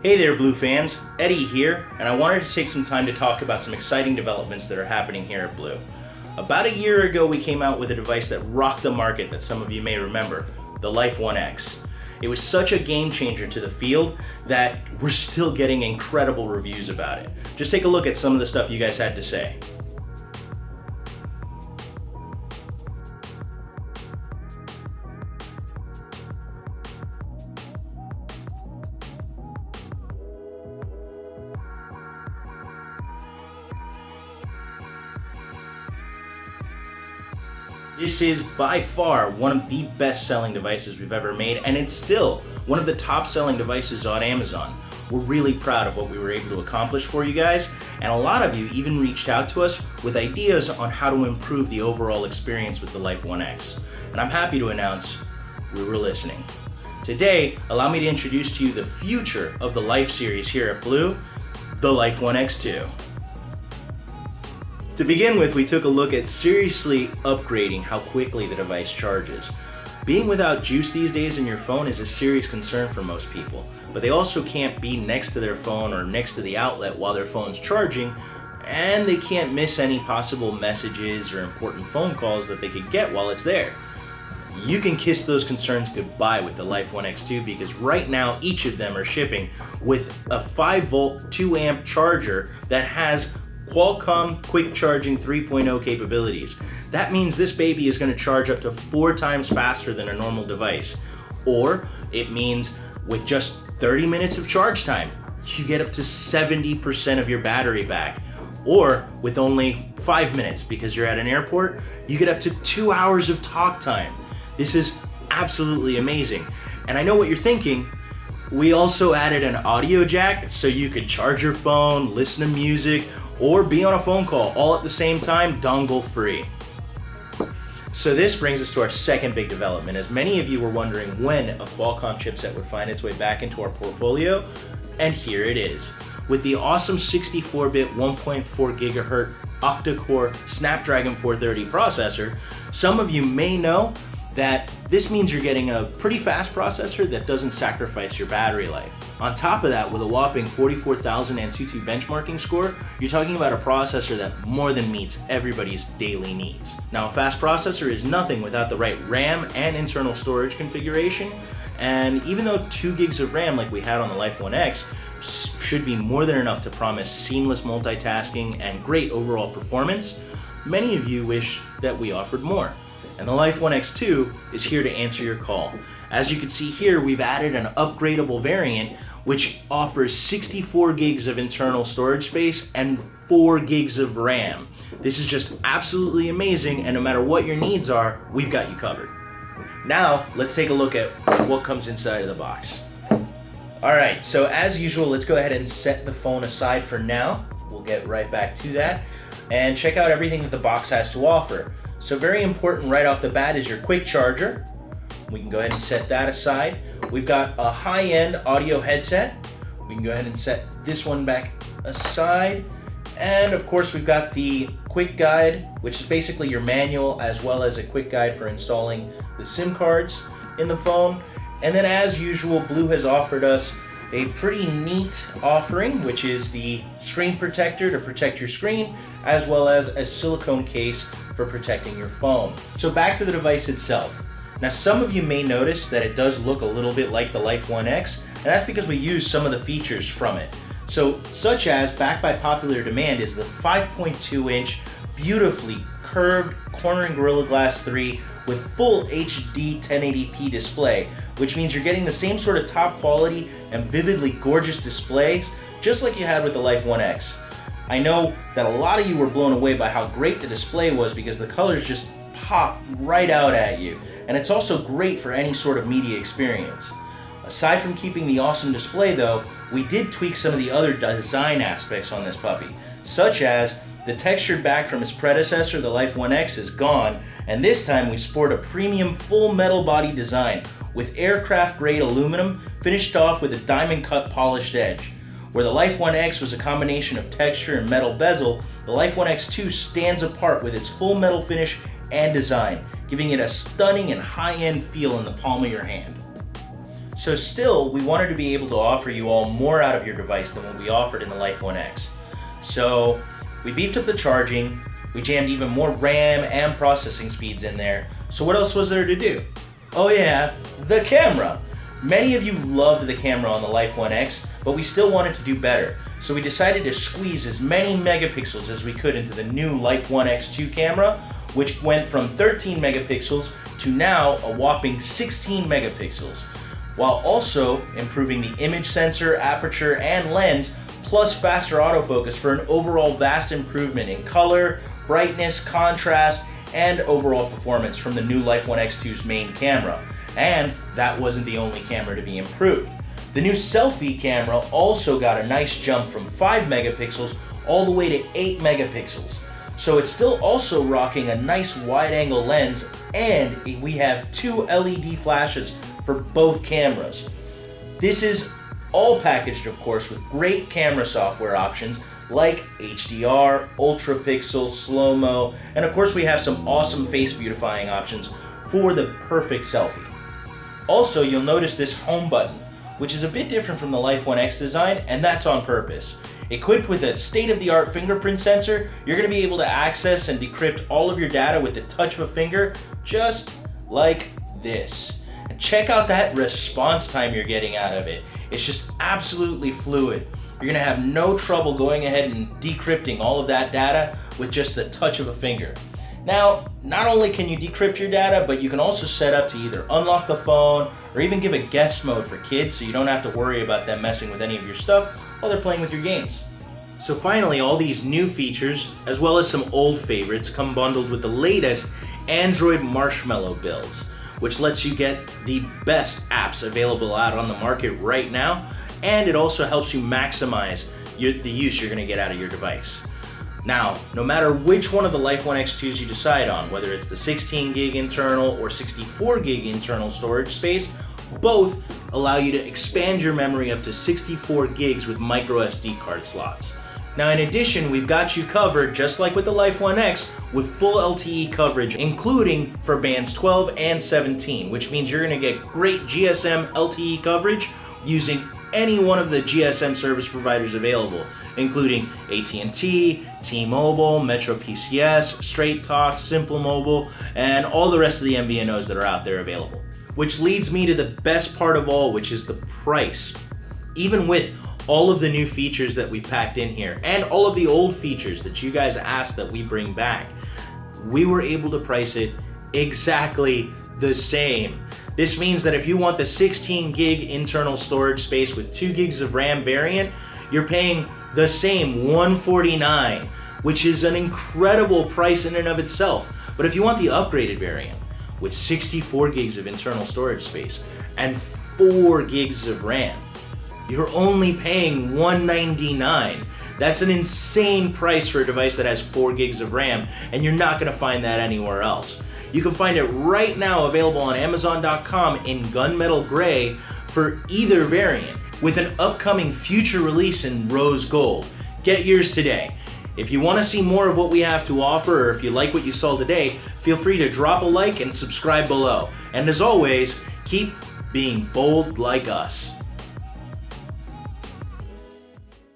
Hey there, Blue fans. Eddie here, and I wanted to take some time to talk about some exciting developments that are happening here at Blue. About a year ago, we came out with a device that rocked the market that some of you may remember, the Life One X. It was such a game changer to the field that we're still getting incredible reviews about it. Just take a look at some of the stuff you guys had to say. This is by far one of the best-selling devices we've ever made, and it's still one of the top-selling devices on Amazon. We're really proud of what we were able to accomplish for you guys, and a lot of you even reached out to us with ideas on how to improve the overall experience with the Life One X. And I'm happy to announce we were listening. Today, allow me to introduce to you the future of the Life series here at Blue, the Life One X2. To begin with, we took a look at seriously upgrading how quickly the device charges. Being without juice these days in your phone is a serious concern for most people, but they also can't be next to their phone or next to the outlet while their phone's charging, and they can't miss any possible messages or important phone calls that they could get while it's there. You can kiss those concerns goodbye with the Life One X2 because right now each of them are shipping with a 5-volt 2-amp charger that has Qualcomm Quick Charging 3.0 capabilities. That means this baby is going to charge up to 4 times faster than a normal device. Or it means with just 30 minutes of charge time, you get up to 70% of your battery back. Or with only 5 minutes because you're at an airport, you get up to 2 hours of talk time. This is absolutely amazing. And I know what you're thinking. We also added an audio jack so you could charge your phone, listen to music, or be on a phone call all at the same time, dongle free. So this brings us to our second big development. As many of you were wondering when a Qualcomm chipset would find its way back into our portfolio, and here it is. With the awesome 64-bit 1.4 gigahertz octa-core Snapdragon 430 processor, some of you may know that this means you're getting a pretty fast processor that doesn't sacrifice your battery life. On top of that, with a whopping 44,000 Antutu benchmarking score, you're talking about a processor that more than meets everybody's daily needs. Now, a fast processor is nothing without the right RAM and internal storage configuration, and even though 2 gigs of RAM like we had on the Life One X should be more than enough to promise seamless multitasking and great overall performance, many of you wish that we offered more. And the Life One X2 is here to answer your call. As you can see here, we've added an upgradable variant which offers 64 gigs of internal storage space and 4 gigs of RAM. This is just absolutely amazing, and no matter what your needs are, we've got you covered. Now, let's take a look at what comes inside of the box. Alright, so as usual, let's go ahead and set the phone aside for now. We'll get right back to that and check out everything that the box has to offer. So very important right off the bat is your quick charger. We can go ahead and set that aside. We've got a high-end audio headset. We can go ahead and set this one back aside. And of course we've got the quick guide, which is basically your manual as well as a quick guide for installing the SIM cards in the phone. And then as usual, Blue has offered us a pretty neat offering, which is the screen protector to protect your screen, as well as a silicone case for protecting your phone. So back to the device itself. Now some of you may notice that it does look a little bit like the Life One X, and that's because we use some of the features from it. So such as, backed by popular demand, is the 5.2-inch beautifully curved corner and Gorilla Glass 3 with full HD 1080p display, which means you're getting the same sort of top quality and vividly gorgeous displays just like you had with the Life One X. I know that a lot of you were blown away by how great the display was because the colors just pop right out at you, and it's also great for any sort of media experience. Aside from keeping the awesome display though, we did tweak some of the other design aspects on this puppy, such as the textured back from its predecessor, the Life One X, is gone, and this time we sport a premium full metal body design with aircraft grade aluminum finished off with a diamond cut polished edge. Where the Life One X was a combination of texture and metal bezel, the Life One X2 stands apart with its full metal finish and design, giving it a stunning and high-end feel in the palm of your hand. So still, we wanted to be able to offer you all more out of your device than what we offered in the Life One X. So we beefed up the charging, we jammed even more RAM and processing speeds in there. So what else was there to do? Oh yeah, the camera. Many of you loved the camera on the Life One X, but we still wanted to do better. So we decided to squeeze as many megapixels as we could into the new Life One X2 camera, which went from 13 megapixels to now a whopping 16 megapixels, while also improving the image sensor, aperture, and lens, plus faster autofocus for an overall vast improvement in color, brightness, contrast, and overall performance from the new Life One X2's main camera. And that wasn't the only camera to be improved. The new selfie camera also got a nice jump from 5 megapixels all the way to 8 megapixels. So it's still also rocking a nice wide-angle lens, and we have 2 LED flashes for both cameras. This is all packaged, of course, with great camera software options like HDR, ultra pixel, slow-mo, and of course we have some awesome face beautifying options for the perfect selfie. Also, you'll notice this home button, which is a bit different from the Life One X design, and that's on purpose. Equipped with a state-of-the-art fingerprint sensor, you're going to be able to access and decrypt all of your data with the touch of a finger, just like this. And check out that response time you're getting out of it. It's just absolutely fluid. You're going to have no trouble going ahead and decrypting all of that data with just the touch of a finger. Now, not only can you decrypt your data, but you can also set up to either unlock the phone or even give a guest mode for kids so you don't have to worry about them messing with any of your stuff while they're playing with your games. So finally, all these new features, as well as some old favorites, come bundled with the latest Android Marshmallow builds, which lets you get the best apps available out on the market right now, and it also helps you maximize the use you're going to get out of your device. Now, no matter which one of the Life One X2s you decide on, whether it's the 16 gig internal or 64 gig internal storage space, both allow you to expand your memory up to 64 gigs with micro SD card slots. Now, in addition, we've got you covered, just like with the Life One X, with full LTE coverage, including for bands 12 and 17, which means you're going to get great GSM LTE coverage using any one of the GSM service providers available, including AT&T, T-Mobile, Metro PCS, Straight Talk, Simple Mobile, and all the rest of the MVNOs that are out there available. Which leads me to the best part of all, which is the price. Even with all of the new features that we've packed in here, and all of the old features that you guys asked that we bring back, we were able to price it exactly the same. This means that if you want the 16 gig internal storage space with 2 gigs of RAM variant, you're paying the same $149, which is an incredible price in and of itself. But if you want the upgraded variant with 64 gigs of internal storage space and 4 gigs of RAM, you're only paying $199. That's an insane price for a device that has 4 gigs of RAM, and you're not going to find that anywhere else. You can find it right now available on Amazon.com in gunmetal gray for either variant, with an upcoming future release in rose gold. Get yours today. If you want to see more of what we have to offer, or if you like what you saw today, feel free to drop a like and subscribe below. And as always, keep being bold like us.